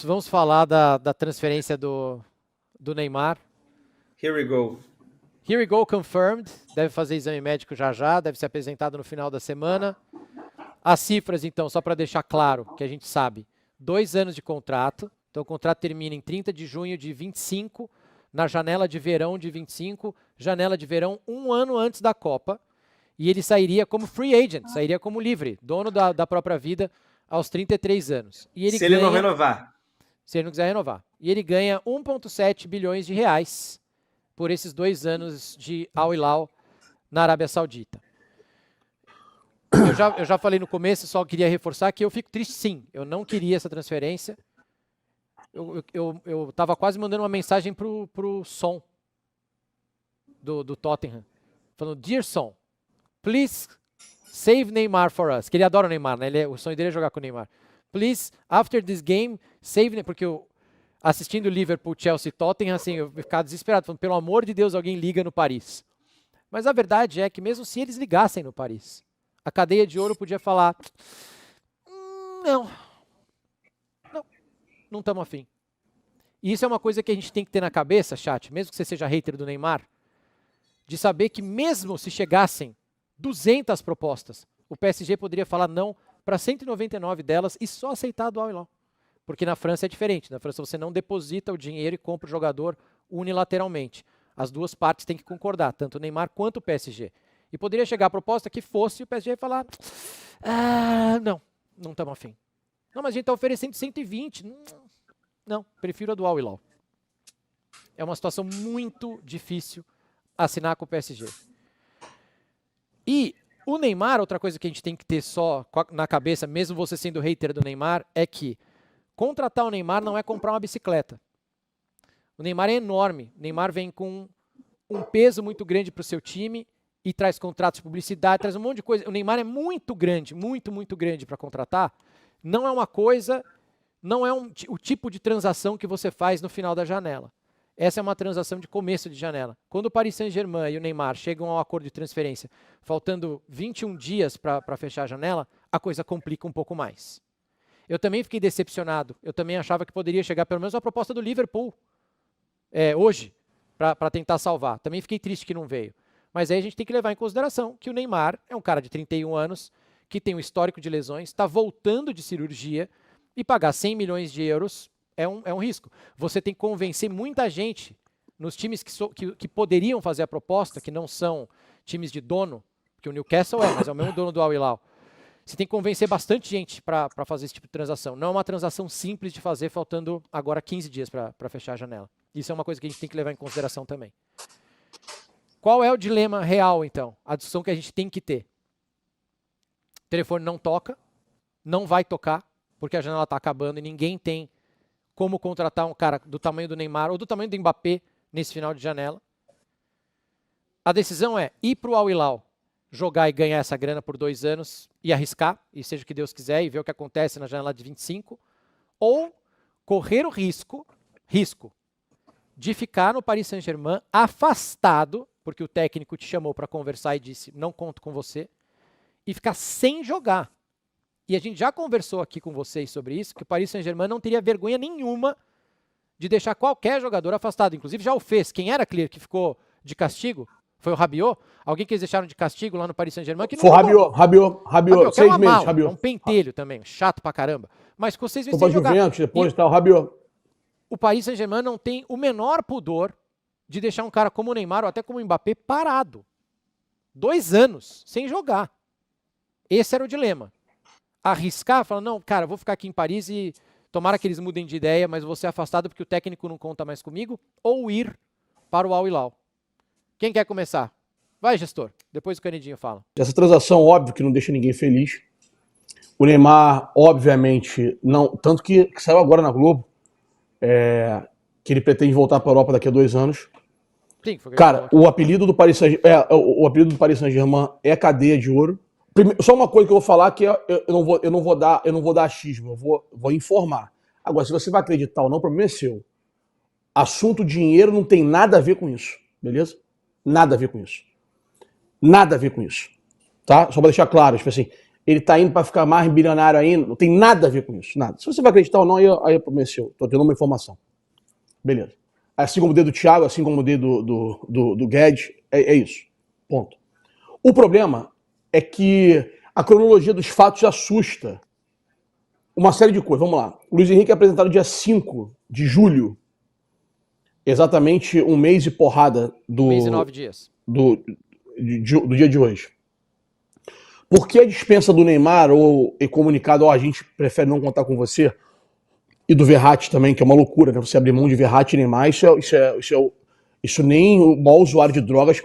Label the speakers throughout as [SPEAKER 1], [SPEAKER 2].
[SPEAKER 1] Vamos falar da transferência do Neymar.
[SPEAKER 2] Here we go.
[SPEAKER 1] Here we go, confirmed. Deve fazer exame médico já, deve ser apresentado no final da semana. As cifras, então, só para deixar claro, que a gente sabe. 2 anos de contrato. Então, o contrato termina em 30 de junho de 25, na janela de verão de 25, janela de verão 1 ano antes da Copa. E ele sairia como free agent, sairia como livre, dono da própria vida aos 33 anos. E ele
[SPEAKER 2] ele não renovar.
[SPEAKER 1] Se ele não quiser renovar. E ele ganha 1,7 bilhões de reais por esses 2 anos de Al Hilal na Arábia Saudita. Eu já falei no começo, só queria reforçar que eu fico triste sim. Eu não queria essa transferência. Eu tava quase mandando uma mensagem pro Son do Tottenham. Falando, Dear Son, please save Neymar for us. Que ele adora o Neymar, né? O sonho dele é jogar com o Neymar. Please, after this game, save... Porque eu, assistindo o Liverpool, Chelsea, Tottenham, assim, eu ficava desesperado, falando, pelo amor de Deus, alguém liga no Paris. Mas a verdade é que mesmo se eles ligassem no Paris, a cadeia de ouro podia falar, não estamos afim. E isso é uma coisa que a gente tem que ter na cabeça, chat, mesmo que você seja hater do Neymar, de saber que mesmo se chegassem 200 propostas, o PSG poderia falar não para 199 delas e só aceitar do Al Hilal. Porque na França é diferente. Na França você não deposita o dinheiro e compra o jogador unilateralmente. As duas partes têm que concordar, tanto o Neymar quanto o PSG. E poderia chegar a proposta que fosse o PSG falar, não estamos afim. Não, mas a gente está oferecendo 120. Não, prefiro a do Al Hilal. É uma situação muito difícil assinar com o PSG. E o Neymar, outra coisa que a gente tem que ter só na cabeça, mesmo você sendo hater do Neymar, é que contratar o Neymar não é comprar uma bicicleta. O Neymar é enorme. O Neymar vem com um peso muito grande para o seu time e traz contratos de publicidade, traz um monte de coisa. O Neymar é muito grande, muito grande para contratar. Não é uma coisa, não é o tipo de transação que você faz no final da janela. Essa é uma transação de começo de janela. Quando o Paris Saint-Germain e o Neymar chegam ao acordo de transferência, faltando 21 dias para fechar a janela, a coisa complica um pouco mais. Eu também fiquei decepcionado. Eu também achava que poderia chegar pelo menos uma proposta do Liverpool hoje, para tentar salvar. Também fiquei triste que não veio. Mas aí a gente tem que levar em consideração que o Neymar é um cara de 31 anos, que tem um histórico de lesões, está voltando de cirurgia, e pagar 100 milhões de euros é um risco. Você tem que convencer muita gente nos times que poderiam fazer a proposta, que não são times de dono, que o Newcastle mas é o mesmo dono do Al Hilal. Você tem que convencer bastante gente para fazer esse tipo de transação. Não é uma transação simples de fazer, faltando agora 15 dias para fechar a janela. Isso é uma coisa que a gente tem que levar em consideração também. Qual é o dilema real, então? A discussão que a gente tem que ter. O telefone não toca, não vai tocar, porque a janela está acabando e ninguém tem como contratar um cara do tamanho do Neymar ou do tamanho do Mbappé nesse final de janela. A decisão é ir para o Al Hilal, jogar e ganhar essa grana por 2 anos e arriscar, e seja o que Deus quiser, e ver o que acontece na janela de 25, ou correr o risco de ficar no Paris Saint-Germain afastado, porque o técnico te chamou para conversar e disse, não conto com você, e ficar sem jogar. E a gente já conversou aqui com vocês sobre isso, que o Paris Saint-Germain não teria vergonha nenhuma de deixar qualquer jogador afastado. Inclusive já o fez. Quem era, Clear, que ficou de castigo? Foi o Rabiot? Alguém que eles deixaram de castigo lá no Paris Saint-Germain?
[SPEAKER 3] Foi o Rabiot, 6 meses, Rabiot.
[SPEAKER 1] É um pentelho também, chato pra caramba. Mas com 6 meses
[SPEAKER 3] sem jogar. Juventus, depois tá o Rabiot.
[SPEAKER 1] O Paris Saint-Germain não tem o menor pudor de deixar um cara como o Neymar ou até como o Mbappé parado. 2 anos sem jogar. Esse era o dilema. Arriscar, falar, não, cara, vou ficar aqui em Paris e tomara que eles mudem de ideia, mas vou ser afastado porque o técnico não conta mais comigo, ou ir para o Al Hilal. Quem quer começar? Vai, gestor. Depois o Canidinho fala.
[SPEAKER 3] Essa transação, óbvio, que não deixa ninguém feliz. O Neymar, obviamente, não. Tanto que saiu agora na Globo, que ele pretende voltar para a Europa daqui a 2 anos.
[SPEAKER 1] Sim, foi
[SPEAKER 3] cara, o apelido do Paris Saint-Germain é cadeia de ouro. Só uma coisa que eu vou falar que eu não vou dar achismo, eu vou informar. Agora, se você vai acreditar ou não, o problema é seu. Assunto dinheiro não tem nada a ver com isso, beleza? Nada a ver com isso. Nada a ver com isso. Tá? Só pra deixar claro, tipo assim, ele tá indo para ficar mais bilionário ainda. Não tem nada a ver com isso, nada. Se você vai acreditar ou não, aí é problema seu. Tô tendo uma informação. Beleza. Assim como o dedo do Thiago, assim como o dedo do Guedes, é isso. Ponto. O problema é que a cronologia dos fatos assusta uma série de coisas. Vamos lá. O Luiz Henrique é apresentado dia 5 de julho, exatamente um mês e porrada do...
[SPEAKER 1] 1 mês e 9 dias.
[SPEAKER 3] Do dia de hoje. Por que a dispensa do Neymar ou comunicado, a gente prefere não contar com você, e do Verratti também, que é uma loucura, né? Você abrir mão de Verratti e Neymar, isso nem o maior usuário de drogas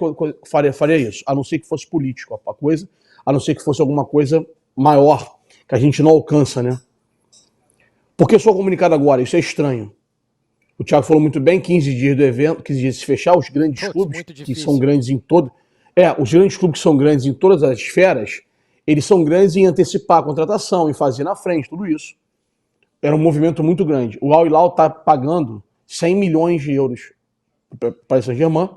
[SPEAKER 3] faria isso, a não ser que fosse político a coisa, a não ser que fosse alguma coisa maior, que a gente não alcança, né? Por que só comunicado agora? Isso é estranho. O Thiago falou muito bem, 15 dias do evento, 15 dias de se fechar, os grandes clubes, que são grandes em todo... os grandes clubes que são grandes em todas as esferas, eles são grandes em antecipar a contratação, em fazer na frente, tudo isso. Era um movimento muito grande. O Al Hilal está pagando 100 milhões de euros para o Paris Saint-Germain.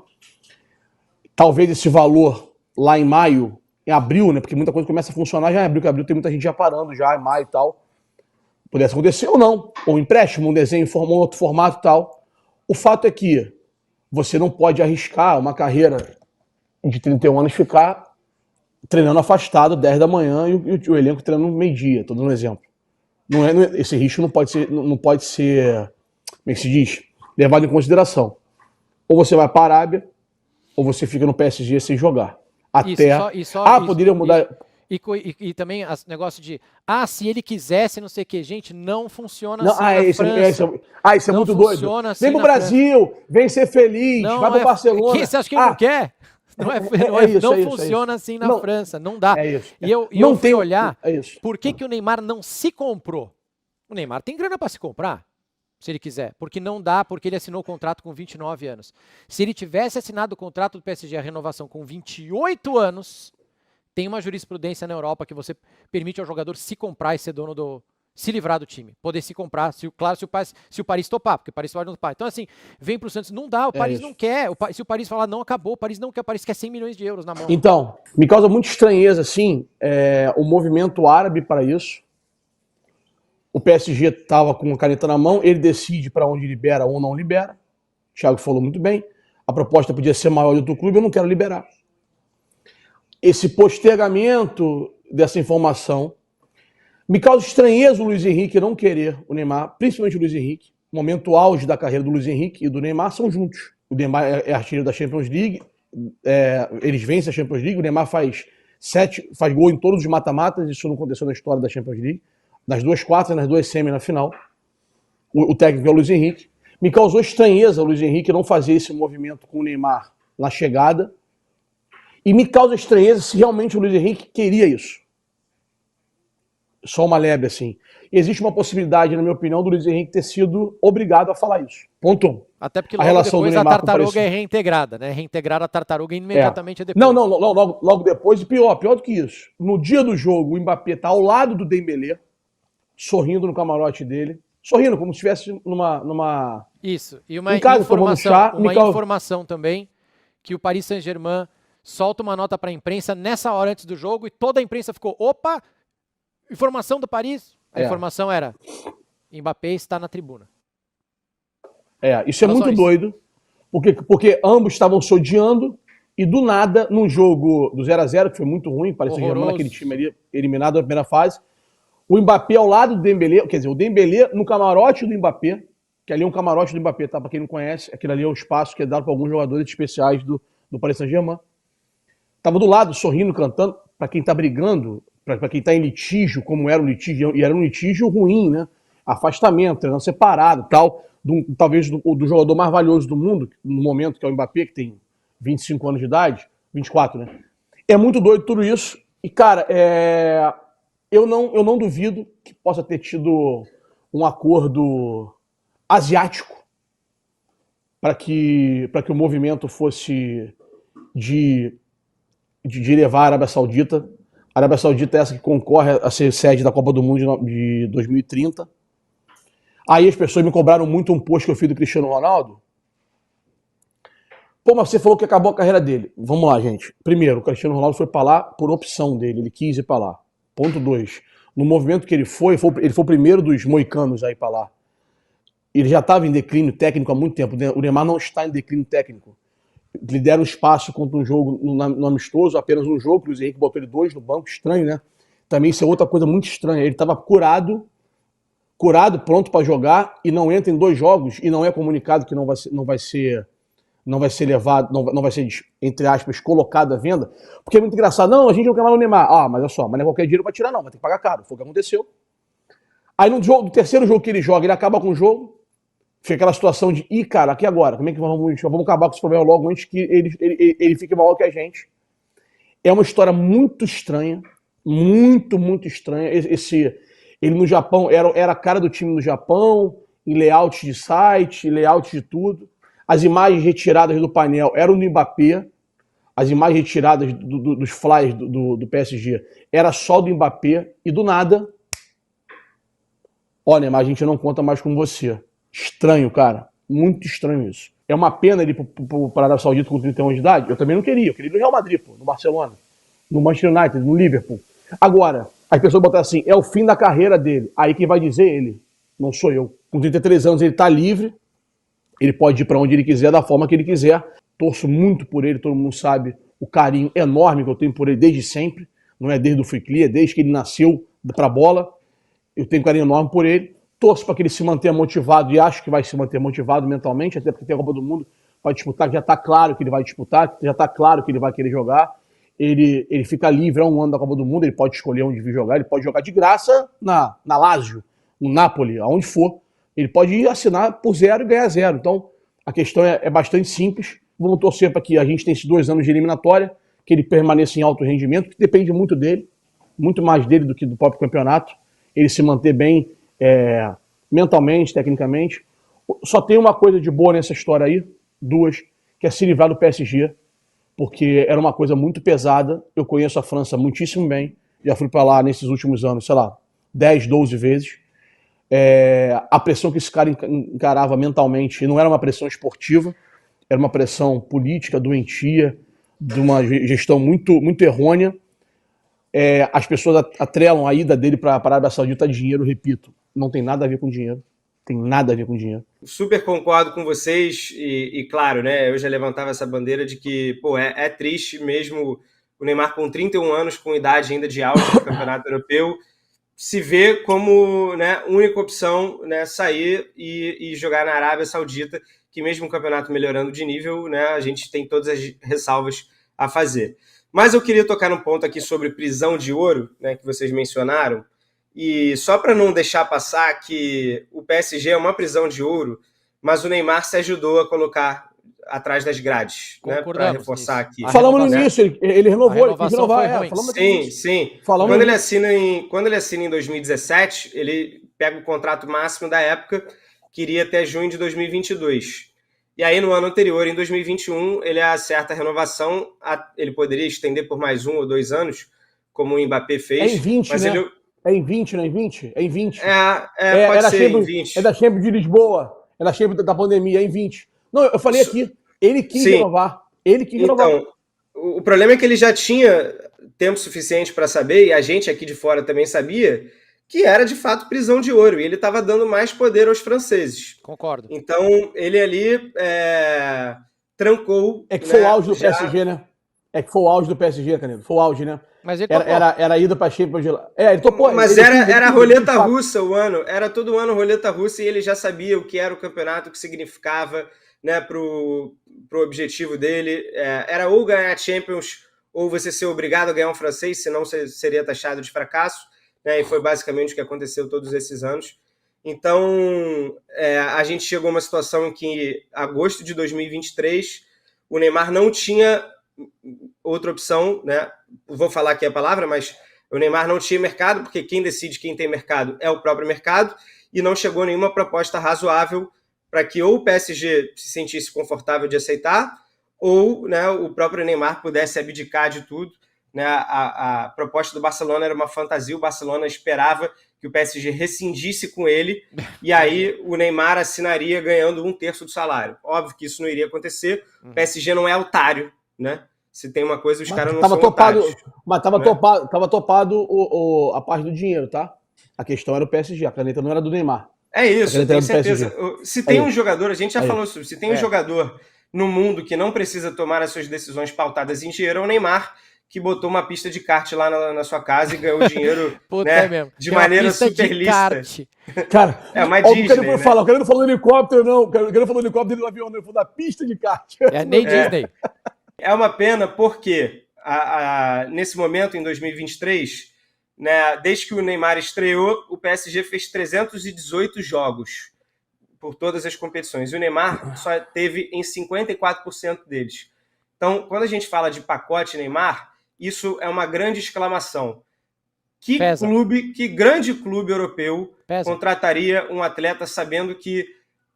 [SPEAKER 3] Talvez esse valor lá em maio, em abril, né? Porque muita coisa começa a funcionar já em abril, que abril tem muita gente já parando já em maio e tal. Pudesse acontecer ou não. Ou um empréstimo, um desenho em outro formato e tal. O fato é que você não pode arriscar uma carreira de 31 anos ficar treinando afastado 10 da manhã e o elenco treinando meio-dia. Estou dando um exemplo. Esse risco não pode ser, como é que se diz? Levado em consideração. Ou você vai para a Arábia, ou você fica no PSG sem jogar. Até... poderia mudar...
[SPEAKER 1] E também o negócio de, se ele quisesse, não sei o que, gente, não funciona assim na França.
[SPEAKER 3] Isso é muito doido.
[SPEAKER 1] Assim
[SPEAKER 3] vem pro Brasil, vem ser feliz, vai pro Barcelona.
[SPEAKER 1] Você acha que ele não quer? Não funciona assim na França, não dá. E eu fui olhar por que o Neymar não se comprou. O Neymar tem grana para se comprar, se ele quiser, porque não dá, porque ele assinou o contrato com 29 anos. Se ele tivesse assinado o contrato do PSG, a renovação com 28 anos... Tem uma jurisprudência na Europa que você permite ao jogador se comprar e ser dono se livrar do time. Poder se comprar, se o Paris topar, porque o Paris pode não topar. Então, assim, vem pro Santos, não dá, o Paris não quer. Se o Paris falar não, acabou, o Paris não quer, o Paris quer 100 milhões de euros na mão.
[SPEAKER 3] Então, me causa muita estranheza, assim, o movimento árabe para isso. O PSG estava com a caneta na mão, ele decide para onde libera ou não libera. O Thiago falou muito bem. A proposta podia ser maior do outro clube, eu não quero liberar. Esse postergamento dessa informação me causa estranheza o Luiz Henrique não querer o Neymar, principalmente o Luiz Henrique. O momento auge da carreira do Luiz Henrique e do Neymar são juntos. O Neymar é artilheiro da Champions League, eles vencem a Champions League, o Neymar faz gol em todos os mata-matas, isso não aconteceu na história da Champions League, nas 2 quartas, nas 2 semis na final. O técnico é o Luiz Henrique. Me causou estranheza o Luiz Henrique não fazer esse movimento com o Neymar na chegada. E me causa estranheza se realmente o Luiz Henrique queria isso. Só uma leve, assim. Existe uma possibilidade, na minha opinião, do Luiz Henrique ter sido obrigado a falar isso. Ponto 1.
[SPEAKER 1] Até porque logo depois a tartaruga é reintegrada, né? Reintegrar a tartaruga imediatamente depois.
[SPEAKER 3] Não, logo depois. E pior do que isso. No dia do jogo, o Mbappé tá ao lado do Dembélé, sorrindo no camarote dele. Sorrindo, como se estivesse numa...
[SPEAKER 1] Isso. E uma informação também, que o Paris Saint-Germain solta uma nota para a imprensa nessa hora antes do jogo e toda a imprensa ficou, opa, informação do Paris. A informação era, Mbappé está na tribuna.
[SPEAKER 3] Isso é muito doido, porque ambos estavam se odiando e do nada, num jogo do 0-0, que foi muito ruim, Paris Saint-Germain, aquele time ali eliminado na primeira fase, o Mbappé ao lado do Dembélé, quer dizer, o Dembélé no camarote do Mbappé, que ali é um camarote do Mbappé, tá? Para quem não conhece, aquele ali é o espaço que é dado para alguns jogadores especiais do Paris Saint-Germain. Tava do lado, sorrindo, cantando, para quem tá brigando, para quem tá em litígio, como era um litígio, e era um litígio ruim, né? Afastamento, treinando separado, tal, talvez do jogador mais valioso do mundo, no momento, que é o Mbappé, que tem 25 anos de idade, 24, né? É muito doido tudo isso, e cara, eu não duvido que possa ter tido um acordo asiático para que o movimento fosse de levar a Arábia Saudita. A Arábia Saudita é essa que concorre a ser sede da Copa do Mundo de 2030. Aí as pessoas me cobraram muito um post que eu fiz do Cristiano Ronaldo. Pô, mas você falou que acabou a carreira dele. Vamos lá, gente. Primeiro, o Cristiano Ronaldo foi para lá por opção dele. Ele quis ir para lá. Ponto 2. No movimento que ele foi o primeiro dos moicanos aí para lá. Ele já estava em declínio técnico há muito tempo. O Neymar não está em declínio técnico. Lhe deram espaço contra um jogo no amistoso, apenas um jogo. O Luiz Henrique botou ele 2 no banco, estranho, né? Também isso é outra coisa muito estranha. Ele estava curado, pronto para jogar, e não entra em 2 jogos e não é comunicado que não vai ser levado, não vai ser, entre aspas, colocado à venda. Porque é muito engraçado. Não, a gente não quer mais o Neymar. Ah, mas olha só, mas não é qualquer dinheiro para tirar, não. Vai ter que pagar caro. Foi o que aconteceu. Aí no terceiro jogo que ele joga, ele acaba com o jogo. Fica aquela situação de, cara, aqui agora, como é que vamos acabar com esse problema logo antes que ele fique maior que a gente. É uma história muito estranha, muito estranha. Ele no Japão, era a cara do time no Japão, em layout de site, layout de tudo. As imagens retiradas do painel eram do Mbappé, as imagens retiradas dos flyers do PSG era só do Mbappé, e do nada, olha, mas a gente não conta mais com você. Estranho, cara. Muito estranho isso. É uma pena ele ir para a Arábia Saudita com 31 anos de idade? Eu também não queria. Eu queria ir no Real Madrid, pô, no Barcelona, no Manchester United, no Liverpool. Agora, as pessoas botam assim, é o fim da carreira dele. Aí quem vai dizer ele, não sou eu. Com 33 anos ele tá livre, ele pode ir para onde ele quiser, da forma que ele quiser. Torço muito por ele, todo mundo sabe o carinho enorme que eu tenho por ele desde sempre. Não é desde o Free Clear, é desde que ele nasceu pra bola. Eu tenho um carinho enorme por ele. Torço para que ele se mantenha motivado, e acho que vai se manter motivado mentalmente, até porque tem a Copa do Mundo para disputar, que já está claro que ele vai disputar, já está claro que ele vai querer jogar. Ele fica livre há um ano da Copa do Mundo, ele pode escolher onde vir jogar, ele pode jogar de graça na Lazio, no Napoli, aonde for. Ele pode ir assinar por 0 e ganhar 0. Então, a questão é bastante simples. Vamos torcer para que a gente tenha esses 2 anos de eliminatória, que ele permaneça em alto rendimento, que depende muito dele, muito mais dele do que do próprio campeonato. Ele se manter bem mentalmente, tecnicamente. Só tem uma coisa de boa nessa história aí, 2, que é se livrar do PSG, porque era uma coisa muito pesada. Eu conheço a França muitíssimo bem, já fui para lá nesses últimos anos, sei lá, 10, 12 vezes. A pressão que esse cara encarava mentalmente não era uma pressão esportiva, era uma pressão política, doentia, de uma gestão muito errônea. As pessoas atrelam a ida dele para a Arábia Saudita a dinheiro, repito, não tem nada a ver com dinheiro. Tem nada a ver com dinheiro.
[SPEAKER 2] Super concordo com vocês e claro, né, eu já levantava essa bandeira de que, pô, é triste mesmo o Neymar com 31 anos, com idade ainda de auge do Campeonato Europeu, se vê como, né, única opção, né, sair e jogar na Arábia Saudita, que mesmo o campeonato melhorando de nível, né, a gente tem todas as ressalvas a fazer. Mas eu queria tocar num ponto aqui sobre prisão de ouro, né, que vocês mencionaram, e só para não deixar passar que o PSG é uma prisão de ouro, mas o Neymar se ajudou a colocar atrás das grades, né, para reforçar
[SPEAKER 1] nisso.
[SPEAKER 2] aqui.
[SPEAKER 3] Falamos no início, ele renovou, ele quis renovar.
[SPEAKER 2] Sim. Quando ele assina em 2017, ele pega o contrato máximo da época, que iria até junho de 2022. E aí, no ano anterior, em 2021, ele acerta a renovação, ele poderia estender por mais 1 ou 2 anos, como o Mbappé fez.
[SPEAKER 3] É em 20,
[SPEAKER 2] mas
[SPEAKER 3] né?
[SPEAKER 2] ele...
[SPEAKER 3] É em 20, não é em 20? É em 20.
[SPEAKER 2] Pode ser em 20.
[SPEAKER 3] É da Champions de Lisboa, é da Champions da pandemia, é em 20. Não, eu falei aqui, ele quis renovar.
[SPEAKER 2] Então, o problema é que ele já tinha tempo suficiente para saber, e a gente aqui de fora também sabia, que era de fato prisão de ouro, e ele estava dando mais poder aos franceses.
[SPEAKER 1] Concordo.
[SPEAKER 2] Então, ele ali trancou...
[SPEAKER 3] É que foi o auge do PSG, né? É que foi o auge do PSG, Canedo. Foi o auge, né?
[SPEAKER 1] Mas ele
[SPEAKER 3] era a ida pra Champions de lá. Ele topou.
[SPEAKER 2] Mas era roleta russa o ano. Era todo ano roleta russa, e ele já sabia o que era o campeonato, o que significava, né, pro objetivo dele. Era ou ganhar a Champions, ou você ser obrigado a ganhar um francês, senão você seria taxado de fracasso. Né, e foi basicamente o que aconteceu todos esses anos. Então, a gente chegou a uma situação em que, em agosto de 2023, o Neymar não tinha outra opção, né? Vou falar aqui a palavra, mas o Neymar não tinha mercado, porque quem decide quem tem mercado é o próprio mercado, e não chegou nenhuma proposta razoável para que ou o PSG se sentisse confortável de aceitar, ou, né, o próprio Neymar pudesse abdicar de tudo. Né? A proposta do Barcelona era uma fantasia, o Barcelona esperava que o PSG rescindisse com ele, e aí o Neymar assinaria ganhando 1/3 do salário. Óbvio que isso não iria acontecer, o PSG não é otário, né? Se tem uma coisa, os caras não
[SPEAKER 3] Tava
[SPEAKER 2] são
[SPEAKER 3] topado,
[SPEAKER 2] otários.
[SPEAKER 3] mas tava
[SPEAKER 2] né?
[SPEAKER 3] topado a parte do dinheiro, tá? A questão era o PSG, a caneta não era do Neymar.
[SPEAKER 2] É isso, eu tenho
[SPEAKER 3] do PSG.
[SPEAKER 2] certeza. Se tem
[SPEAKER 3] Aí.
[SPEAKER 2] um jogador, a gente já
[SPEAKER 3] Aí.
[SPEAKER 2] falou sobre, se tem um jogador no mundo que não precisa tomar as suas decisões pautadas em dinheiro, é o Neymar, que botou uma pista de kart lá na sua casa e ganhou dinheiro
[SPEAKER 1] Puta,
[SPEAKER 2] né,
[SPEAKER 1] é mesmo.
[SPEAKER 2] de
[SPEAKER 1] Tem uma
[SPEAKER 2] maneira
[SPEAKER 1] pista
[SPEAKER 2] super
[SPEAKER 1] de
[SPEAKER 2] lícita.
[SPEAKER 1] kart.
[SPEAKER 3] Cara,
[SPEAKER 2] É uma
[SPEAKER 3] ó, o que
[SPEAKER 2] Disney,
[SPEAKER 3] ele foi
[SPEAKER 2] né?
[SPEAKER 3] falar, o cara não falou do helicóptero, não. O cara não falou do helicóptero, do avião, não. Ele falou da pista de kart.
[SPEAKER 1] É nem Disney.
[SPEAKER 2] É uma pena porque nesse momento, em 2023, né, desde que o Neymar estreou, o PSG fez 318 jogos por todas as competições. E o Neymar só teve em 54% deles. Então, quando a gente fala de pacote Neymar, isso é uma grande exclamação. Que grande clube europeu contrataria um atleta sabendo que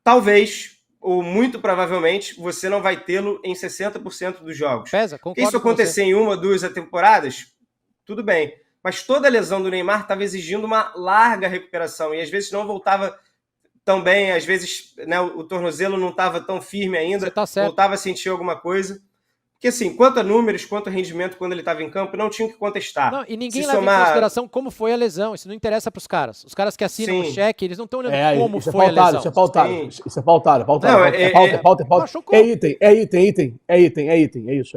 [SPEAKER 2] talvez, ou muito provavelmente, você não vai tê-lo em 60% dos jogos?
[SPEAKER 1] Concordo
[SPEAKER 2] isso acontecer em 1 ou 2 temporadas, tudo bem. Mas toda a lesão do Neymar estava exigindo uma larga recuperação e às vezes não voltava tão bem, às vezes né, o tornozelo não estava tão firme ainda, voltava a sentir alguma coisa. Porque assim, quanto a números, quanto a rendimento quando ele estava em campo, não tinha que contestar.
[SPEAKER 1] Não, e ninguém leva em consideração como foi a lesão, isso não interessa para os caras. Os caras que assinam o cheque, eles não estão olhando como foi a lesão.
[SPEAKER 3] Isso é pautado, isso é pautado.
[SPEAKER 2] Não,
[SPEAKER 3] é pauta. É item, é isso.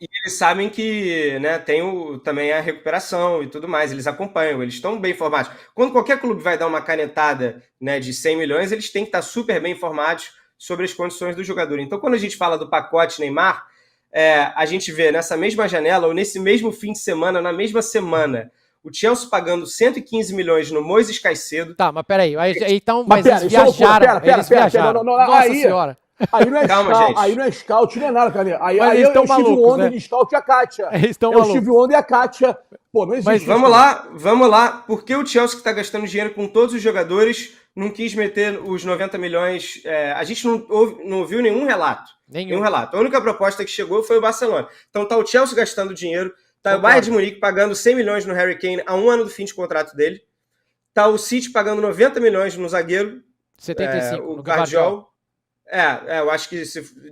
[SPEAKER 2] E eles sabem que né, tem também a recuperação e tudo mais, eles acompanham, eles estão bem informados. Quando qualquer clube vai dar uma canetada né, de 100 milhões, eles têm que estar super bem informados sobre as condições do jogador. Então, quando a gente fala do pacote Neymar, a gente vê nessa mesma janela, ou nesse mesmo fim de semana, na mesma semana, o Chelsea pagando 115 milhões no Moisés Caicedo.
[SPEAKER 1] Tá, mas peraí, então, mas eles viajaram. Eles viajaram. Nossa senhora.
[SPEAKER 3] Aí não é scout, aí não é scout, nem é nada, cara. Aí
[SPEAKER 1] eles estão
[SPEAKER 3] malucos,
[SPEAKER 1] Steve
[SPEAKER 3] Wonder de scout e a Kátia.
[SPEAKER 1] Eles estão malucos.
[SPEAKER 3] O Steve Wonder e a Kátia. Pô, não existe.
[SPEAKER 2] Mas vamos lá. Por que o Chelsea, que está gastando dinheiro com todos os jogadores, não quis meter os 90 milhões? A gente não ouviu nenhum relato. Nenhum relato. A única proposta que chegou foi o Barcelona. Então tá o Chelsea gastando dinheiro, tá o Bayern de Munique pagando 100 milhões no Harry Kane a 1 ano do fim de contrato dele, tá o City pagando 90 milhões no zagueiro,
[SPEAKER 1] 75,
[SPEAKER 2] o
[SPEAKER 1] no
[SPEAKER 2] Guardiol. Eu acho que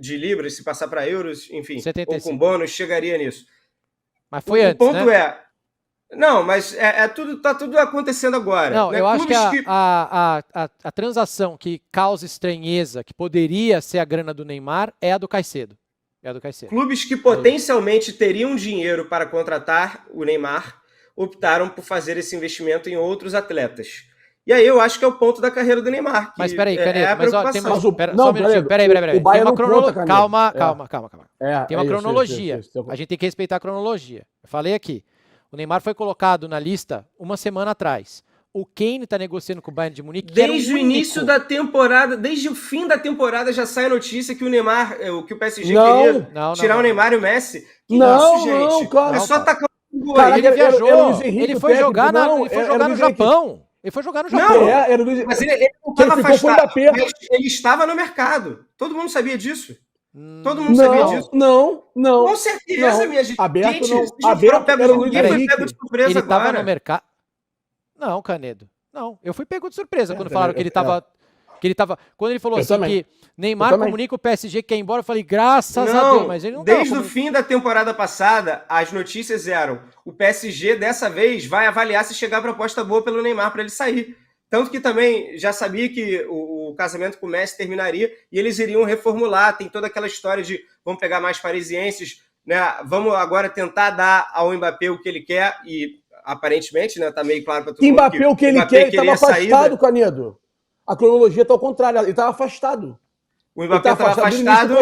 [SPEAKER 2] de libras, se passar para euros, enfim, 75. Ou com bônus, chegaria nisso.
[SPEAKER 1] Mas foi antes,
[SPEAKER 2] O ponto não, mas tá tudo acontecendo agora.
[SPEAKER 1] Não,
[SPEAKER 2] né?
[SPEAKER 1] Eu acho que a transação que causa estranheza, que poderia ser a grana do Neymar, é a do Caicedo.
[SPEAKER 2] Clubes que potencialmente teriam dinheiro para contratar o Neymar optaram por fazer esse investimento em outros atletas. E aí eu acho que é o ponto da carreira do Neymar.
[SPEAKER 1] Mas peraí, Canedo, peraí.
[SPEAKER 3] O Bayern não conta, Canedo.
[SPEAKER 1] Calma. Tem uma cronologia. A gente tem que respeitar a cronologia. Eu falei aqui. O Neymar foi colocado na lista uma semana atrás. O Kane está negociando com o Bayern de Munique.
[SPEAKER 2] Desde o início da temporada, desde o fim da temporada já sai a notícia que o Neymar, que o PSG queria tirar o Neymar e o Messi.
[SPEAKER 3] Isso, gente?
[SPEAKER 2] Cara. É só atacar o gol.
[SPEAKER 1] Ele viajou. Ele foi jogar no Japão. Ele foi jogar no Japão.
[SPEAKER 2] Mas ele não estava afastado. Ele estava no mercado. Todo mundo sabia disso. Todo mundo sabia disso?
[SPEAKER 3] Não.
[SPEAKER 2] Com certeza, minha gente.
[SPEAKER 3] Aberto era o Luiz Henrique.
[SPEAKER 1] Ele estava no mercado. Não, Canedo. Não, eu fui pego de surpresa quando falaram que ele estava... Quando ele falou que Neymar comunica o PSG que quer ir embora, eu falei, graças a Deus, mas ele não
[SPEAKER 2] desde o fim da temporada passada, as notícias eram, o PSG dessa vez vai avaliar se chegar a proposta boa pelo Neymar para ele sair. Tanto que também já sabia que o casamento com o Messi terminaria e eles iriam reformular. Tem toda aquela história de vamos pegar mais parisienses, né? Vamos agora tentar dar ao Mbappé o que ele quer e aparentemente, né, tá meio claro para todo mundo.
[SPEAKER 3] Mbappé o que ele quer, ele estava afastado, Canedo. A cronologia está ao contrário, ele estava afastado.
[SPEAKER 2] O Mbappé estava afastado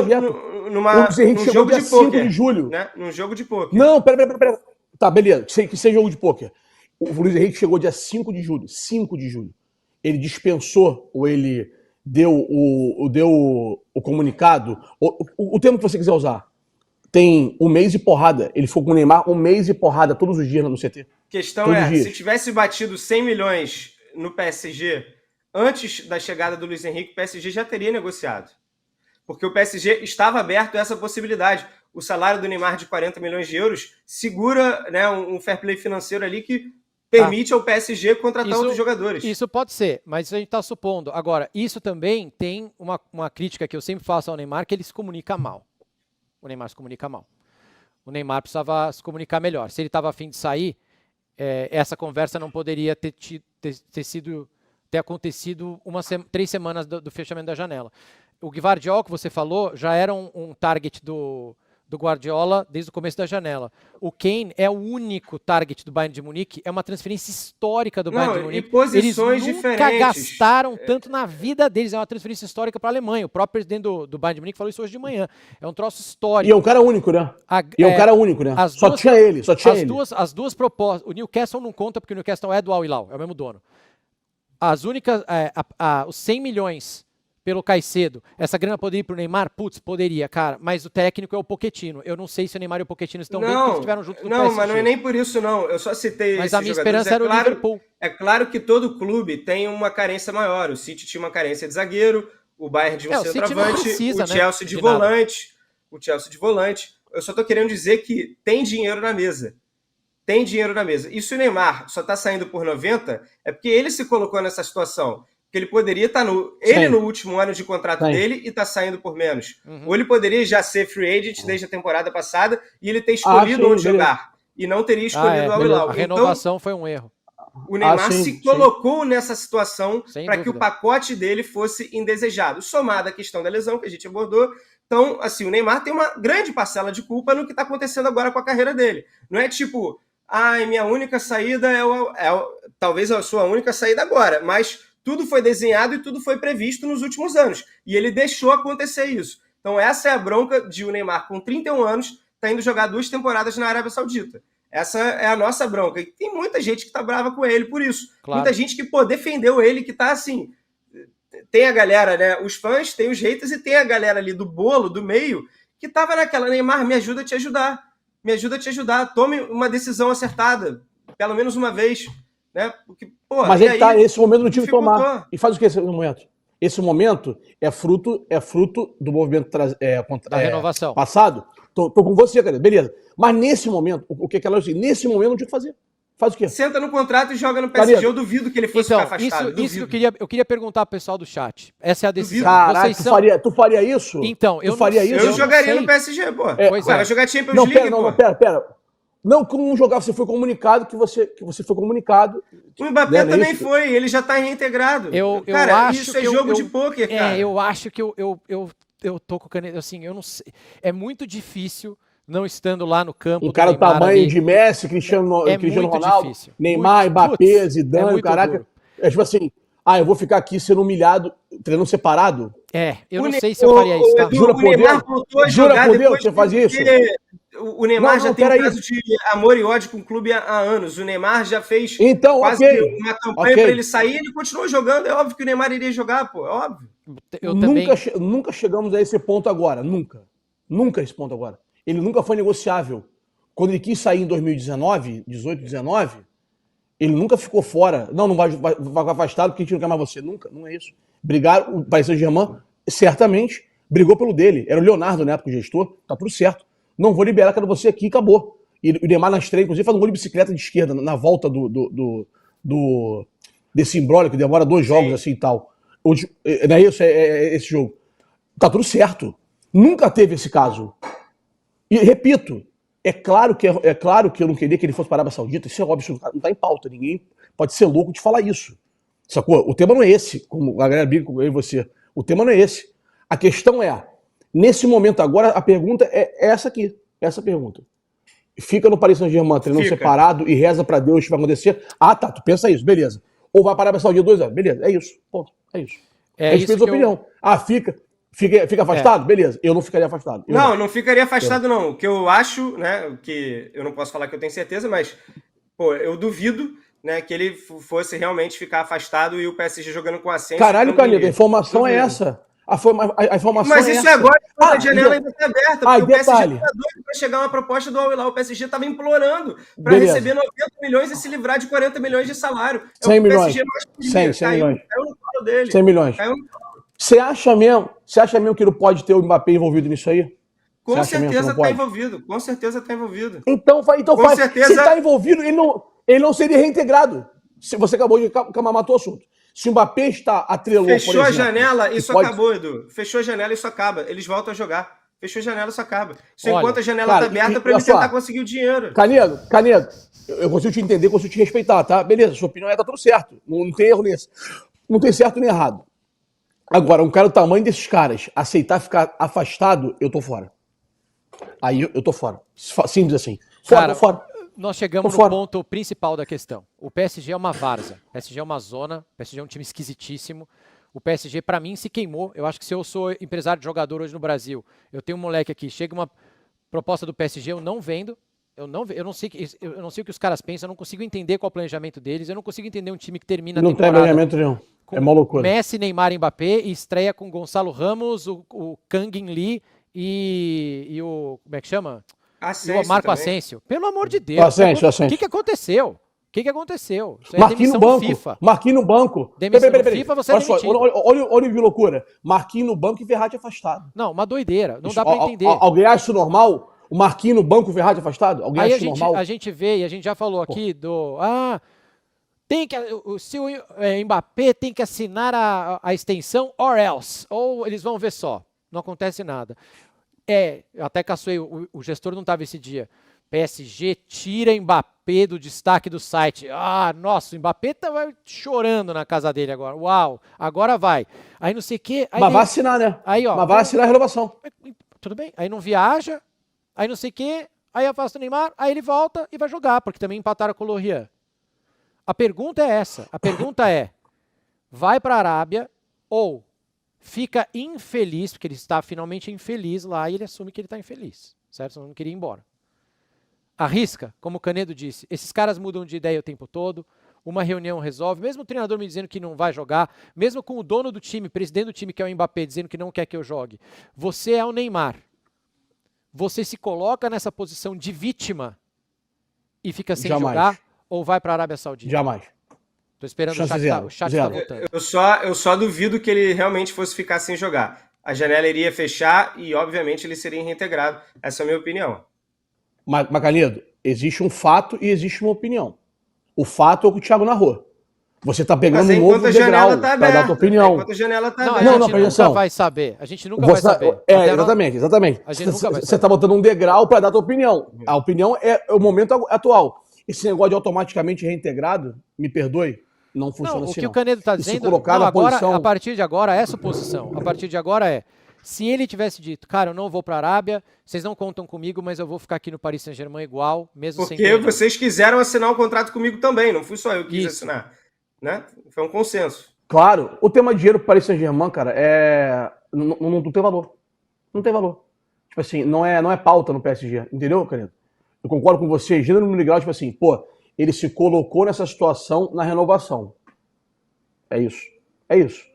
[SPEAKER 2] num jogo de pôquer.
[SPEAKER 3] De julho.
[SPEAKER 2] Né? Num jogo de pôquer.
[SPEAKER 3] Não, pera. Tá, beleza, que seja jogo de pôquer. O Luiz Henrique chegou dia 5 de julho. 5 de julho. Ele dispensou, ou ele deu o comunicado, o termo que você quiser usar. Tem 1 mês e porrada. Ele ficou com o Neymar 1 mês e porrada todos os dias no CT.
[SPEAKER 2] A questão se tivesse batido 100 milhões no PSG antes da chegada do Luiz Henrique, o PSG já teria negociado. Porque o PSG estava aberto a essa possibilidade. O salário do Neymar de 40 milhões de euros segura, né, um fair play financeiro ali que permite ao PSG contratar outros jogadores.
[SPEAKER 1] Isso pode ser, mas isso a gente está supondo. Agora, isso também tem uma crítica que eu sempre faço ao Neymar, que ele se comunica mal. O Neymar se comunica mal. O Neymar precisava se comunicar melhor. Se ele estava a fim de sair, essa conversa não poderia ter acontecido 3 semanas do fechamento da janela. O Gvardiol, que você falou, já era um target do Guardiola desde o começo da janela. O Kane é o único target do Bayern de Munique, é uma transferência histórica do Bayern de Munique.
[SPEAKER 2] E posições
[SPEAKER 1] Eles nunca
[SPEAKER 2] diferentes.
[SPEAKER 1] gastaram tanto na vida deles, é uma transferência histórica para a Alemanha. O próprio presidente do Bayern de Munique falou isso hoje de manhã. É um troço histórico.
[SPEAKER 3] E é um cara único, né? Tinha ele.
[SPEAKER 1] As duas propostas. O Newcastle não conta porque o Newcastle é do Al Hilal, é o mesmo dono. As únicas, os 100 milhões pelo Caicedo, essa grana poderia ir pro Neymar? Putz, poderia, cara, mas o técnico é o Pochettino. Eu não sei se o Neymar e o Pochettino estão bem, porque eles estiveram juntos no PSG.
[SPEAKER 2] Não, mas não é nem por isso, não. Eu só citei
[SPEAKER 1] mas a minha esperança era o Liverpool.
[SPEAKER 2] É claro que todo clube tem uma carência maior. O City tinha uma carência de zagueiro, o Bayern de um centroavante, o Chelsea de volante. O Chelsea de volante. Eu só tô querendo dizer que tem dinheiro na mesa. Tem dinheiro na mesa. E se o Neymar só tá saindo por 90, é porque ele se colocou nessa situação. Que ele poderia estar no último ano de contrato dele e tá saindo por menos. Ou ele poderia já ser free agent desde a temporada passada e ele ter escolhido onde jogar. E não teria escolhido o Al Hilal.
[SPEAKER 1] A renovação foi um erro.
[SPEAKER 2] O Neymar se colocou nessa situação para que o pacote dele fosse indesejado. Somado à questão da lesão que a gente abordou. Então, assim, o Neymar tem uma grande parcela de culpa no que está acontecendo agora com a carreira dele. Não é tipo, minha única saída talvez a sua única saída agora, mas tudo foi desenhado e tudo foi previsto nos últimos anos. E ele deixou acontecer isso. Então essa é a bronca de o Neymar, com 31 anos, tá indo jogar 2 temporadas na Arábia Saudita. Essa é a nossa bronca. E tem muita gente que tá brava com ele por isso. Claro. Muita gente que defendeu ele, que tá assim... Tem a galera, né? Os fãs, tem os haters e tem a galera ali do bolo, do meio, que tava naquela, Neymar, me ajuda a te ajudar. Me ajuda a te ajudar. Tome uma decisão acertada. Pelo menos uma vez. Né? Porque,
[SPEAKER 3] mas ele está nesse momento no time tomar. E faz o que esse momento? Esse momento é fruto do movimento
[SPEAKER 1] da renovação
[SPEAKER 3] passado. Tô com você, cara. Beleza. Mas nesse momento, o que ela disse? Nesse momento não tinha que fazer. Faz o quê?
[SPEAKER 2] Senta no contrato e joga no PSG. Eu duvido que ele fosse ficar afastado.
[SPEAKER 1] Isso que eu queria perguntar pro pessoal do chat. Essa é a decisão.
[SPEAKER 3] Caraca, tu faria isso?
[SPEAKER 1] Então,
[SPEAKER 2] eu jogaria no PSG, pô. Vai jogar Champions League, pô.
[SPEAKER 3] Pera. Não, como jogar, você foi comunicado que você foi comunicado.
[SPEAKER 2] O Mbappé também foi, ele já tá reintegrado.
[SPEAKER 1] Cara, acho
[SPEAKER 2] isso é jogo de pôquer, cara.
[SPEAKER 1] Eu acho que eu tô com caneta, assim, eu não sei. É muito difícil, não estando lá no campo.
[SPEAKER 3] O cara do tamanho ali, de Messi, Cristiano Ronaldo, difícil. Neymar, Mbappé, Zidane, caraca. É tipo assim, eu vou ficar aqui sendo humilhado, treinando separado?
[SPEAKER 1] Eu não sei se eu faria isso. Tá?
[SPEAKER 3] Jura por Deus que você fazia isso?
[SPEAKER 2] O Neymar já tem um caso de amor e ódio com o clube há anos. O Neymar já fez quase uma campanha para ele sair e ele continuou jogando. É óbvio que o Neymar iria jogar, pô. É óbvio.
[SPEAKER 3] Nunca chegamos a esse ponto agora. Nunca esse ponto agora. Ele nunca foi negociável. Quando ele quis sair em 2019, 18, 19, ele nunca ficou fora. Não vai afastado porque a gente não quer mais você. Nunca, não é isso. Brigaram, o Paris Saint-Germain, certamente, brigou pelo dele. Era o Leonardo, na época, o gestor. Tá tudo certo. Não vou liberar, quero você aqui, acabou. E o Neymar nas três, inclusive, faz um gol de bicicleta de esquerda na volta desse imbróglio, que demora 2 jogos assim e tal. Não é isso? É esse jogo. Tá tudo certo. Nunca teve esse caso. E, repito, é claro que eu não queria que ele fosse para a Arábia Saudita. Isso é óbvio, não tá em pauta. Ninguém pode ser louco de falar isso. Sacou? O tema não é esse, como a galera briga com eu e você. O tema não é esse. A questão é, nesse momento agora, a pergunta é essa aqui. Essa pergunta. Fica no Paris Saint-Germain treinando separado e reza pra Deus que vai acontecer. Tu pensa isso, beleza. Ou vai para a Arábia Saudita 2 anos, beleza, é isso. Ponto, é isso. Respeito a sua opinião. Fica afastado? Beleza, eu não ficaria afastado.
[SPEAKER 2] Não ficaria afastado não. O que eu acho, né, que eu não posso falar que eu tenho certeza, mas eu duvido, né, que ele fosse realmente ficar afastado e o PSG jogando com Asensio.
[SPEAKER 3] Caralho, Caneta, a informação é essa. A informação
[SPEAKER 2] mas isso
[SPEAKER 3] é
[SPEAKER 2] agora, a janela ainda está aberta, porque o PSG
[SPEAKER 3] detalhe.
[SPEAKER 2] está doido para chegar uma proposta do Al Hilal. O PSG estava implorando para receber 90 milhões e se livrar de 40 milhões de salário.
[SPEAKER 3] 100 milhões.
[SPEAKER 2] PSG mais
[SPEAKER 3] 100 milhões.
[SPEAKER 2] Caiu no colo dele.
[SPEAKER 3] 100 milhões. Você acha mesmo que ele pode ter o Mbappé envolvido nisso aí?
[SPEAKER 2] Com certeza está envolvido. Com certeza está envolvido.
[SPEAKER 3] Então faz. Se está envolvido, ele não seria reintegrado. Você acabou de matou o assunto. Se o Mbappé está atrelou,
[SPEAKER 2] Fechou a janela, isso acabou, Edu. Fechou a janela, isso acaba. Eles voltam a jogar. Fechou a janela, isso acaba. Isso
[SPEAKER 1] Olha,
[SPEAKER 2] enquanto a janela
[SPEAKER 3] cara,
[SPEAKER 2] tá aberta
[SPEAKER 3] e
[SPEAKER 2] para ele
[SPEAKER 3] olha só,
[SPEAKER 2] tentar conseguir o dinheiro.
[SPEAKER 3] Canedo, eu consigo te entender, consigo te respeitar, tá? Beleza, sua opinião tá tudo certo. Não tem erro nisso. Não tem certo nem errado. Agora, um cara do tamanho desses caras aceitar ficar afastado, eu tô fora. Aí eu tô fora. Simples assim. Fora,
[SPEAKER 1] Cara,
[SPEAKER 3] tô fora.
[SPEAKER 1] nós chegamos
[SPEAKER 3] Tô
[SPEAKER 1] no
[SPEAKER 3] fora.
[SPEAKER 1] ponto principal da questão. O PSG é uma várzea. O PSG é uma zona. O PSG é um time esquisitíssimo. O PSG, pra mim, se queimou. Eu acho que se eu sou empresário de jogador hoje no Brasil, eu tenho um moleque aqui, chega uma proposta do PSG, eu não vendo. Eu não sei o que os caras pensam, eu não consigo entender qual é o planejamento deles, eu não consigo entender um time que termina a
[SPEAKER 3] Não tem
[SPEAKER 1] temporada
[SPEAKER 3] planejamento nenhum.
[SPEAKER 1] com
[SPEAKER 3] É uma loucura.
[SPEAKER 1] Messi, Neymar e Mbappé e estreia com Gonçalo Ramos, o Kang In Lee e o... como é que chama? E o Marco
[SPEAKER 2] também.
[SPEAKER 1] Asensio. Pelo amor de Deus.
[SPEAKER 3] Asensio.
[SPEAKER 1] O que aconteceu? O que aconteceu? Isso é
[SPEAKER 3] Marquinhos no
[SPEAKER 1] demissão
[SPEAKER 3] banco.
[SPEAKER 1] do FIFA.
[SPEAKER 3] Marquinhos no banco.
[SPEAKER 1] Demissão do FIFA, você é
[SPEAKER 3] Olha só,
[SPEAKER 1] demitido.
[SPEAKER 3] olha que loucura. Marquinhos no banco e Verratti afastado.
[SPEAKER 1] Não, uma doideira. Não dá pra entender.
[SPEAKER 3] Alguém acha isso normal? O Marquinhos no banco e o Verratti afastado? Alguém
[SPEAKER 1] Aí
[SPEAKER 3] acha isso normal?
[SPEAKER 1] a gente vê, e a gente já falou aqui do... se o Mbappé tem que assinar a extensão or else. Ou eles vão ver só. Não acontece nada. Eu até caçoei, o gestor não estava esse dia. PSG tira Mbappé do destaque do site. Nossa, o Mbappé tava chorando na casa dele agora. Uau, agora vai. Aí não sei o quê.
[SPEAKER 3] Mas vai assinar, né?
[SPEAKER 1] Aí, ó,
[SPEAKER 3] Mas vai assinar a renovação.
[SPEAKER 1] Tudo bem. Aí não viaja, aí não sei o quê, aí afasta o Neymar, aí ele volta e vai jogar, porque também empataram com o Lorient. A pergunta é essa. A pergunta é, vai para a Arábia ou fica infeliz, porque ele está finalmente infeliz lá e ele assume que ele está infeliz, certo? Senão não queria ir embora. Arrisca, como o Canedo disse, esses caras mudam de ideia o tempo todo, uma reunião resolve, mesmo o treinador me dizendo que não vai jogar, mesmo com o dono do time, presidente do time que é o Mbappé, dizendo que não quer que eu jogue. Você é o Neymar. Você se coloca nessa posição de vítima e fica sem jogar ou vai para a Arábia Saudita?
[SPEAKER 3] Jamais.
[SPEAKER 1] Tô esperando o chat tá voltando.
[SPEAKER 2] Eu só duvido que ele realmente fosse ficar sem jogar. A janela iria fechar e, obviamente, ele seria reintegrado. Essa é a minha opinião.
[SPEAKER 3] Mas, Canedo, existe um fato e existe uma opinião. O fato é o que o Thiago narrou. Você tá pegando um novo degrau para dar a tua opinião.
[SPEAKER 2] Enquanto a janela tá
[SPEAKER 1] Não,
[SPEAKER 2] aberta.
[SPEAKER 1] a gente nunca vai saber. A gente nunca vai saber.
[SPEAKER 3] Exatamente.
[SPEAKER 1] A gente nunca vai
[SPEAKER 3] Você tá botando um degrau para dar a tua opinião. A opinião é o momento atual. Esse negócio de automaticamente reintegrado, me perdoe, não funciona assim.
[SPEAKER 1] O que o Canedo tá dizendo, a partir de agora é suposição. A partir de agora é, se ele tivesse dito, cara, eu não vou para a Arábia, vocês não contam comigo, mas eu vou ficar aqui no Paris Saint-Germain igual, mesmo sem
[SPEAKER 2] treinar. Porque vocês quiseram assinar um contrato comigo também, não fui só eu que quis assinar. Né? Foi um consenso.
[SPEAKER 3] Claro, o tema dinheiro para Paris Saint-Germain, cara, não tem valor. Não tem valor. Tipo assim, não é pauta no PSG, entendeu, Canedo? Eu concordo com você, gênero no grau, tipo assim, ele se colocou nessa situação na renovação. É isso.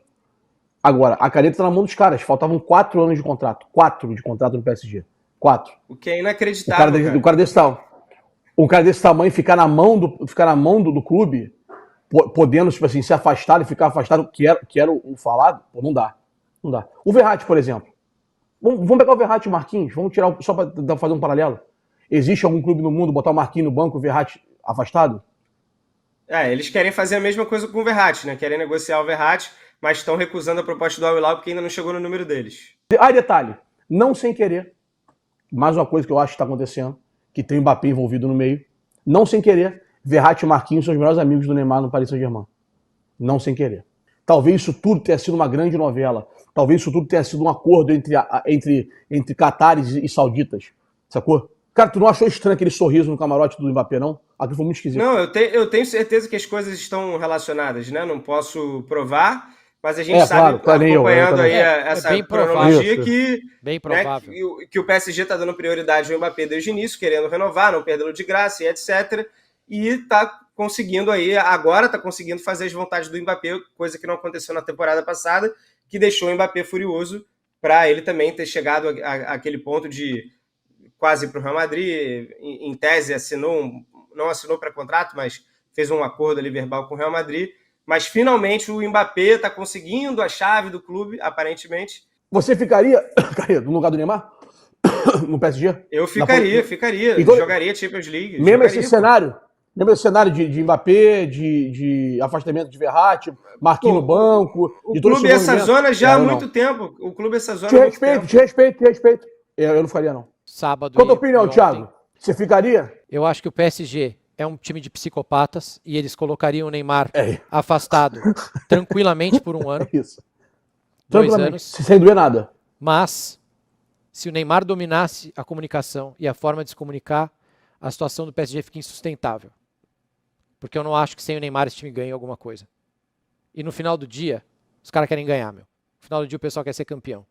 [SPEAKER 3] Agora, a caneta tá na mão dos caras. Faltavam 4 anos de contrato. 4 de contrato no PSG. 4.
[SPEAKER 2] O que é inacreditável.
[SPEAKER 3] O cara desse tamanho ficar na mão do clube, podendo, tipo assim, se afastar e ficar afastado, que era o falado, não dá. O Verratti, por exemplo. Vamos pegar o Verratti e o Marquinhos, vamos tirar, só para fazer um paralelo. Existe algum clube no mundo botar o Marquinhos no banco e o Verratti afastado?
[SPEAKER 2] Eles querem fazer a mesma coisa com o Verratti, né? Querem negociar o Verratti, mas estão recusando a proposta do Al Hilal porque ainda não chegou no número deles.
[SPEAKER 3] Detalhe, não sem querer, mais uma coisa que eu acho que está acontecendo, que tem o Mbappé envolvido no meio, não sem querer, Verratti e Marquinhos são os melhores amigos do Neymar no Paris Saint-Germain. Não sem querer. Talvez isso tudo tenha sido uma grande novela. Talvez isso tudo tenha sido um acordo entre catares e sauditas. Sacou? Cara, tu não achou estranho aquele sorriso no camarote do Mbappé, não? Aquilo foi muito esquisito.
[SPEAKER 2] Não, eu tenho certeza que as coisas estão relacionadas, né? Não posso provar, mas a gente sabe, acompanhando aí essa cronologia,
[SPEAKER 1] bem provável.
[SPEAKER 2] Que o PSG está dando prioridade ao Mbappé desde o início, querendo renovar, não perdê-lo de graça e etc. E está conseguindo aí, agora está conseguindo fazer as vontades do Mbappé, coisa que não aconteceu na temporada passada, que deixou o Mbappé furioso para ele também ter chegado àquele ponto de quase para o Real Madrid, em tese não assinou para contrato, mas fez um acordo ali verbal com o Real Madrid, mas finalmente o Mbappé está conseguindo a chave do clube, aparentemente.
[SPEAKER 3] Você ficaria, no lugar do Neymar? No PSG?
[SPEAKER 2] Eu ficaria. Então, jogaria Champions League.
[SPEAKER 3] Mesmo esse cenário de Mbappé, de afastamento de Verratti, Marquinhos no banco...
[SPEAKER 2] O clube essa zona já há muito tempo. O clube essa zona
[SPEAKER 3] Te respeito. Eu não ficaria, não.
[SPEAKER 1] sábado
[SPEAKER 3] Qual a tua
[SPEAKER 1] e
[SPEAKER 3] opinião,
[SPEAKER 1] ontem.
[SPEAKER 3] Thiago? Você ficaria?
[SPEAKER 1] Eu acho que o PSG é um time de psicopatas e eles colocariam o Neymar
[SPEAKER 3] É
[SPEAKER 1] afastado tranquilamente por um ano,
[SPEAKER 3] isso.
[SPEAKER 1] 2
[SPEAKER 3] Tranquilamente.
[SPEAKER 1] anos.
[SPEAKER 3] Sem doer nada.
[SPEAKER 1] Mas, se o Neymar dominasse a comunicação e a forma de se comunicar, a situação do PSG fica insustentável. Porque eu não acho que sem o Neymar esse time ganhe alguma coisa. E no final do dia, os caras querem ganhar, meu. No final do dia o pessoal quer ser campeão.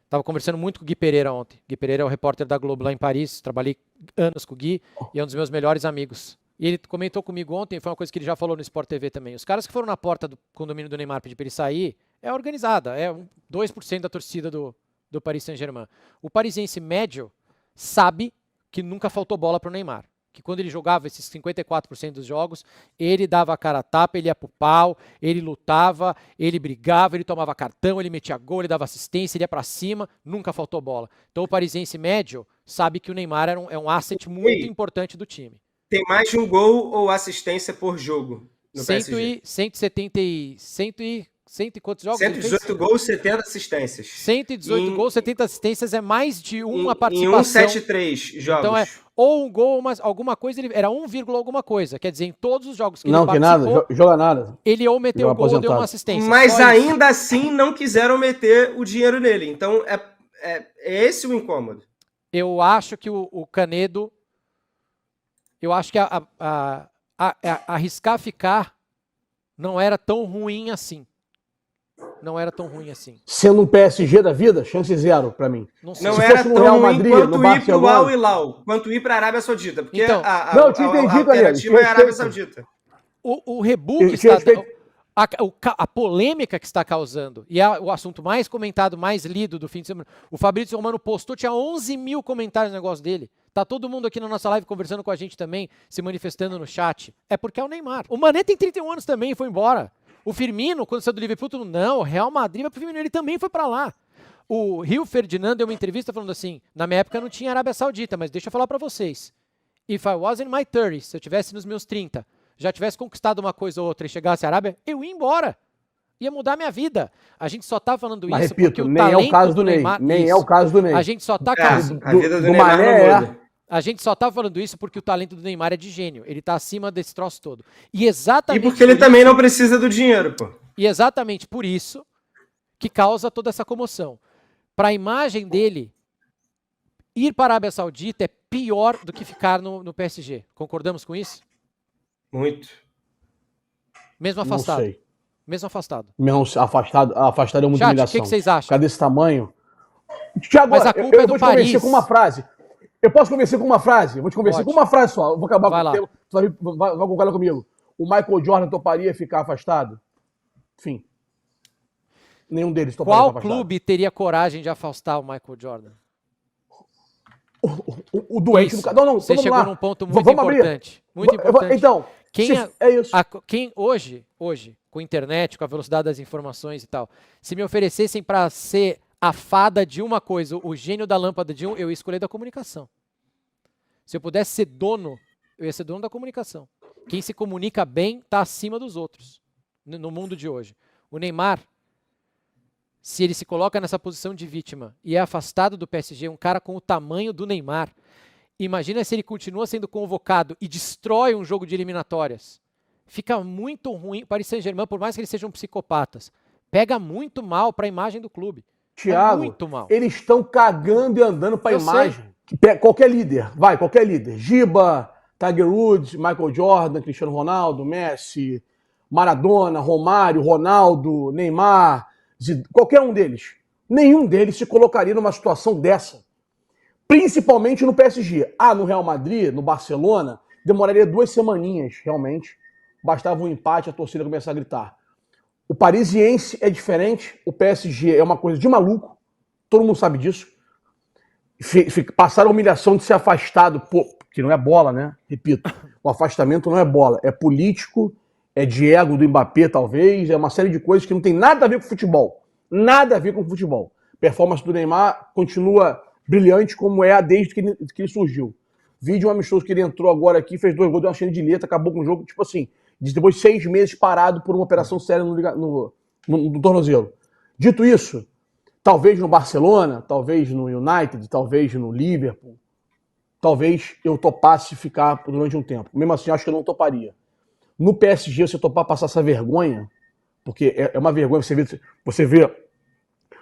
[SPEAKER 1] Tava conversando muito com o Gui Pereira ontem. Gui Pereira é o repórter da Globo lá em Paris. Trabalhei anos com o Gui e é um dos meus melhores amigos. E ele comentou comigo ontem, foi uma coisa que ele já falou no Sport TV também. Os caras que foram na porta do condomínio do Neymar pedir para ele sair, é organizada, é 2% da torcida do Paris Saint-Germain. O parisiense médio sabe que nunca faltou bola para o Neymar. Que quando ele jogava esses 54% dos jogos, ele dava a cara a tapa, ele ia pro pau, ele lutava, ele brigava, ele tomava cartão, ele metia gol, ele dava assistência, ele ia para cima, nunca faltou bola. Então o parisiense médio sabe que o Neymar é um asset muito importante do time.
[SPEAKER 2] Tem mais de um gol ou assistência por jogo no
[SPEAKER 1] 100
[SPEAKER 2] PSG?
[SPEAKER 1] 170 e quantos jogos?
[SPEAKER 2] 118 gols, 70 assistências.
[SPEAKER 1] 118 gols, 70 assistências é mais de uma
[SPEAKER 2] Em
[SPEAKER 1] participação.
[SPEAKER 2] 173 jogos.
[SPEAKER 1] Então é ou um gol, mas alguma coisa, ele era 1, alguma coisa. Quer dizer, em todos os jogos que
[SPEAKER 3] Não,
[SPEAKER 1] ele
[SPEAKER 3] que
[SPEAKER 1] participou,
[SPEAKER 3] nada, joga nada.
[SPEAKER 1] ele ou meteu
[SPEAKER 3] Joga
[SPEAKER 1] um gol ou deu
[SPEAKER 3] aposentado.
[SPEAKER 1] uma assistência.
[SPEAKER 2] Mas
[SPEAKER 1] Só isso.
[SPEAKER 2] ainda assim não quiseram meter o dinheiro nele. Então é esse o incômodo.
[SPEAKER 1] Eu acho que o Canedo, eu acho que arriscar ficar não era tão ruim assim. Não era tão ruim assim.
[SPEAKER 3] Sendo um PSG da vida, chance zero pra mim.
[SPEAKER 1] Não sei.
[SPEAKER 2] Não
[SPEAKER 3] Se
[SPEAKER 2] era
[SPEAKER 3] fosse no
[SPEAKER 2] tão
[SPEAKER 3] Real
[SPEAKER 2] ruim
[SPEAKER 3] Madrid,
[SPEAKER 2] quanto
[SPEAKER 3] no
[SPEAKER 2] ir pro
[SPEAKER 3] Barcelona-
[SPEAKER 2] Al Hilal, quanto ir para a Arábia Saudita. Porque
[SPEAKER 1] Então,
[SPEAKER 3] não, eu te entendi,
[SPEAKER 2] a alternativa
[SPEAKER 3] Daniel,
[SPEAKER 2] é a Arábia
[SPEAKER 3] respeito.
[SPEAKER 2] Saudita.
[SPEAKER 1] O Rebu que
[SPEAKER 3] Eu tinha
[SPEAKER 1] está...
[SPEAKER 3] respeito.
[SPEAKER 1] A polêmica que está causando, e é o assunto mais comentado, mais lido do fim de semana, o Fabrício Romano postou, tinha 11 mil comentários no negócio dele. Tá todo mundo aqui na nossa live conversando com a gente também, se manifestando no chat. É porque é o Neymar. O Mané tem 31 anos também e foi embora. O Firmino, quando saiu do Liverpool, todo mundo, não, o Real Madrid vai pro Firmino, ele também foi para lá. O Rio Ferdinand deu uma entrevista falando assim, na minha época não tinha Arábia Saudita, mas deixa eu falar para vocês. If I was in my 30s, se eu tivesse nos meus 30, já tivesse conquistado uma coisa ou outra e chegasse à Arábia, eu ia embora. Ia mudar minha vida. A gente só tá falando
[SPEAKER 3] Mas
[SPEAKER 1] isso
[SPEAKER 3] repito,
[SPEAKER 1] porque o
[SPEAKER 3] nem é
[SPEAKER 1] talento
[SPEAKER 3] o caso do Ney.
[SPEAKER 1] Neymar...
[SPEAKER 3] Nem
[SPEAKER 1] Isso.
[SPEAKER 3] é o caso do Ney.
[SPEAKER 1] A gente só tá
[SPEAKER 2] A vida do Neymar
[SPEAKER 3] Mané
[SPEAKER 2] não muda.
[SPEAKER 1] A gente só tá falando isso porque o talento do Neymar é de gênio. Ele tá acima desse troço todo. E exatamente
[SPEAKER 2] E porque ele
[SPEAKER 1] por
[SPEAKER 2] também
[SPEAKER 1] isso-
[SPEAKER 2] não precisa do dinheiro, pô.
[SPEAKER 1] E exatamente por isso que causa toda essa comoção. Para a imagem dele, ir para a Arábia Saudita é pior do que ficar no PSG. Concordamos com isso?
[SPEAKER 2] Muito.
[SPEAKER 1] Mesmo
[SPEAKER 3] Não
[SPEAKER 1] afastado.
[SPEAKER 3] sei.
[SPEAKER 1] Mesmo afastado.
[SPEAKER 3] Mesmo afastado é muita
[SPEAKER 1] Chat, o
[SPEAKER 3] humilhação.
[SPEAKER 1] que vocês acham?
[SPEAKER 3] Ficar desse tamanho. Thiago,
[SPEAKER 1] Mas a culpa
[SPEAKER 3] eu
[SPEAKER 1] é do
[SPEAKER 3] vou te convencer
[SPEAKER 1] Paris.
[SPEAKER 3] com uma frase. Eu posso convencer com uma frase? Eu vou te convencer
[SPEAKER 1] Pode.
[SPEAKER 3] com uma frase só. Eu vou acabar
[SPEAKER 1] Vai
[SPEAKER 3] com
[SPEAKER 1] lá.
[SPEAKER 3] o tempo. Tu vai concordar comigo. O Michael Jordan toparia ficar afastado? Enfim. Nenhum deles toparia
[SPEAKER 1] Qual
[SPEAKER 3] ficar afastado.
[SPEAKER 1] clube teria coragem de afastar o Michael Jordan?
[SPEAKER 3] O doente
[SPEAKER 1] Isso.
[SPEAKER 3] do... Não,
[SPEAKER 1] Você
[SPEAKER 3] vamos
[SPEAKER 1] chegou
[SPEAKER 3] lá.
[SPEAKER 1] num ponto muito
[SPEAKER 3] Vamos abrir.
[SPEAKER 1] importante. Muito importante.
[SPEAKER 3] Então,
[SPEAKER 1] Quem
[SPEAKER 3] é isso.
[SPEAKER 1] Quem hoje, com a internet, com a velocidade das informações e tal, se me oferecessem para ser a fada de uma coisa, o gênio da lâmpada de um, eu ia escolher da comunicação. Se eu pudesse ser dono, eu ia ser dono da comunicação. Quem se comunica bem está acima dos outros no mundo de hoje. O Neymar, se ele se coloca nessa posição de vítima e é afastado do PSG, um cara com o tamanho do Neymar, imagina se ele continua sendo convocado e destrói um jogo de eliminatórias. Fica muito ruim. Paris Saint-Germain, por mais que eles sejam psicopatas, pega muito mal para a imagem do clube.
[SPEAKER 3] Thiago,
[SPEAKER 1] muito mal.
[SPEAKER 3] eles estão cagando e andando para a
[SPEAKER 1] Eu
[SPEAKER 3] imagem. Qualquer líder, qualquer líder. Giba, Tiger Woods, Michael Jordan, Cristiano Ronaldo, Messi, Maradona, Romário, Ronaldo, Neymar, qualquer um deles. Nenhum deles se colocaria numa situação dessa. Principalmente no PSG. No Real Madrid, no Barcelona, demoraria 2 semaninhas, realmente. Bastava um empate, a torcida começar a gritar. O parisiense é diferente, o PSG é uma coisa de maluco, todo mundo sabe disso. Passaram a humilhação de ser afastado, que não é bola, né? Repito, o afastamento não é bola, é político, é de ego do Mbappé, talvez, é uma série de coisas que não tem nada a ver com futebol. Nada a ver com futebol. Performance do Neymar continua brilhante como é desde que ele surgiu. Vídeo amistoso que ele entrou agora aqui, fez 2 gols, deu uma cheia de letra, acabou com o jogo, tipo assim, depois de 6 meses parado por uma operação séria no tornozelo. Dito isso, talvez no Barcelona, talvez no United, talvez no Liverpool, talvez eu topasse ficar durante um tempo. Mesmo assim, acho que eu não toparia. No PSG, você topar passar essa vergonha, porque é uma vergonha você vê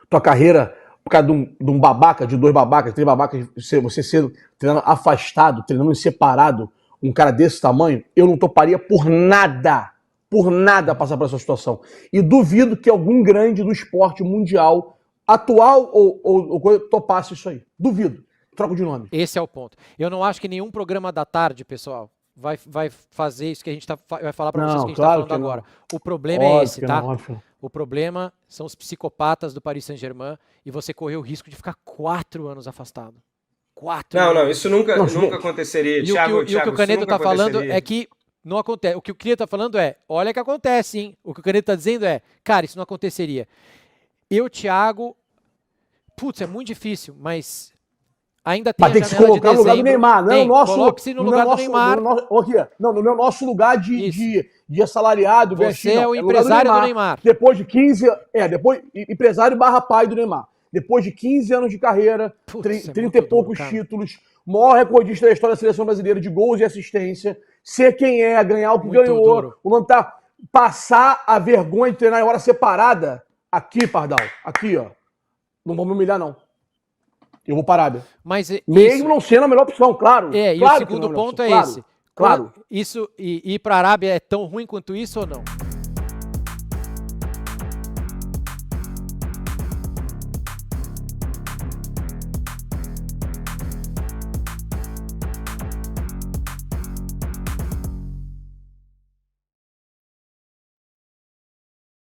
[SPEAKER 3] tua carreira por causa de um babaca, de 2 babacas, 3 babacas, você sendo treinando afastado, treinando separado, um cara desse tamanho, eu não toparia por nada passar por essa situação. E duvido que algum grande do esporte mundial, atual ou topasse isso aí. Duvido. Troco de nome.
[SPEAKER 1] Esse é o ponto. Eu não acho que nenhum programa da tarde, pessoal, vai fazer isso que a gente vai falar para vocês que a gente está falando agora. O problema é esse, tá? O problema são os psicopatas do Paris Saint-Germain e você correu o risco de ficar 4 anos afastado. 4 anos.
[SPEAKER 2] Não, isso nunca aconteceria.
[SPEAKER 1] E o que o Canedo está falando é que não acontece. O que o Canedo está falando é, olha que acontece, hein? O que o Canedo está dizendo é, cara, isso não aconteceria. Eu, Thiago, putz, é muito difícil, mas ainda tem
[SPEAKER 3] mas tem que se colocar no lugar do Neymar, não é o nosso.
[SPEAKER 1] Coloque-se no lugar do Neymar.
[SPEAKER 3] Não é o nosso lugar de assalariado.
[SPEAKER 1] Você é o empresário do Neymar.
[SPEAKER 3] Depois de 15 empresário / pai do Neymar. Depois de 15 anos de carreira, 30 e poucos títulos, maior recordista da história da seleção brasileira de gols e assistência, ser quem é, ganhar o que ganhou, duro. O nome tá passar a vergonha de treinar em hora separada. Aqui, Pardal, aqui, ó. Não vou me humilhar, não. Eu vou parar, Arábia.
[SPEAKER 1] Mas
[SPEAKER 3] mesmo não sendo a melhor opção, claro.
[SPEAKER 1] E
[SPEAKER 3] claro
[SPEAKER 1] o segundo ponto é
[SPEAKER 3] opção,
[SPEAKER 1] esse.
[SPEAKER 3] Claro.
[SPEAKER 1] Isso, ir para a Arábia é tão ruim quanto isso ou não?